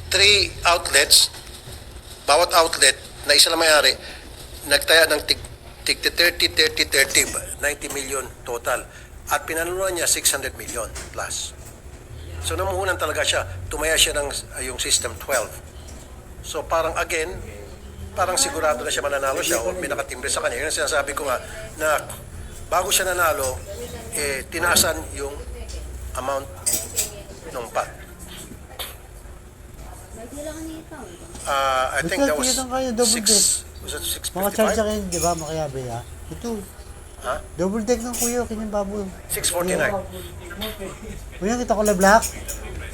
3 outlets, bawat outlet na isa lang may-ari, nagtaya ng tig 30, 90 million total. At pinanunuan niya 600 million plus. So namuhunan talaga siya. Tumaya siya ng yung system 12. So parang again, parang sigurado na siya mananalo siya o may nakatimbre sa kanya. Yun ang sinasabi ko nga na bago siya nanalo, tinasan yung amount ng pot. I think that was 6, was it Mga charge 655? kayo, di ba, makayabe ha? Ito. Ha? Double deck ng kuya, kanyang baboy. 649. Kuya, kita ko la black.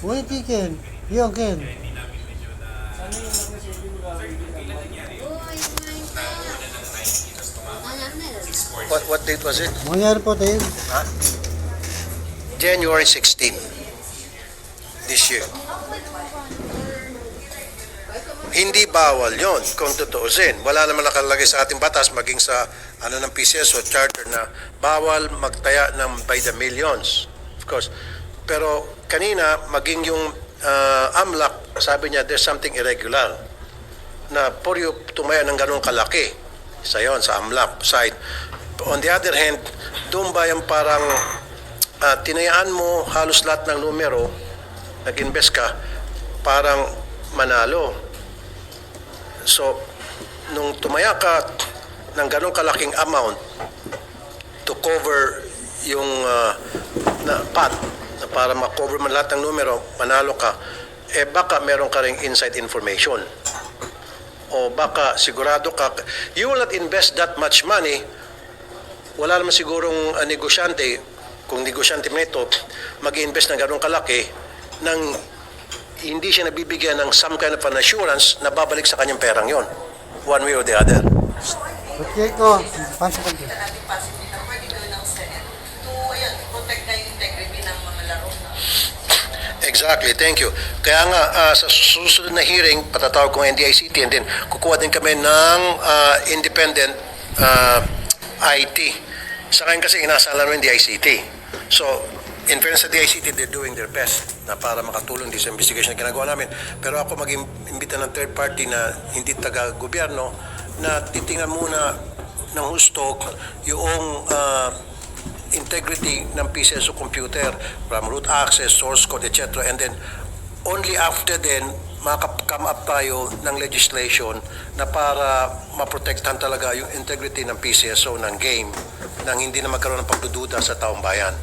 Uy, Ken. Yung Ken. What date was it? Mangyari po tayo. Ha? January 16 this year. Hindi bawal yon kung tutuusin. Wala naman nakalagay sa ating batas maging sa ng PCS o charter na bawal magtaya ng by the millions. Of course. Pero kanina maging yung AMLAC, sabi niya there's something irregular na for you tumaya ng ganung kalaki. Isa yon sa AMLAC side. On the other hand, doon ba yung parang tinayaan mo halos lahat ng numero, nag-invest ka, parang manalo. So, nung tumaya ka ng ganong kalaking amount to cover yung pot, na para ma-cover man lahat ng numero, manalo ka, baka meron ka ring inside information. O baka sigurado ka, you will not invest that much money, wala naman sigurong negosyante, kung negosyante mo ito, mag-invest ng ganong kalaki, ng hindi siya nabibigyan ng some kind of an assurance na babalik sa kanyang perang yon, one way or the other. Okay ko. Pasok ko. Exactly, thank you. Kaya nga, sa susunod na hearing, patatawag ko ang NDICT and then kukuha din kami ng independent IT. Sa akin kasi inasalan ng NDICT. So, in fairness sa DICT, they're doing their best na para makatulong din sa investigation na ginagawa namin. Pero ako mag-imbita ng third party na hindi taga-gobyerno na titingnan muna ng husto yung integrity ng PCSO computer from root access, source code, etc. And then, only after then, makaka-come up tayo ng legislation na para maprotektahan talaga yung integrity ng PCSO ng game nang hindi na magkaroon ng pagdududa sa taong bayan.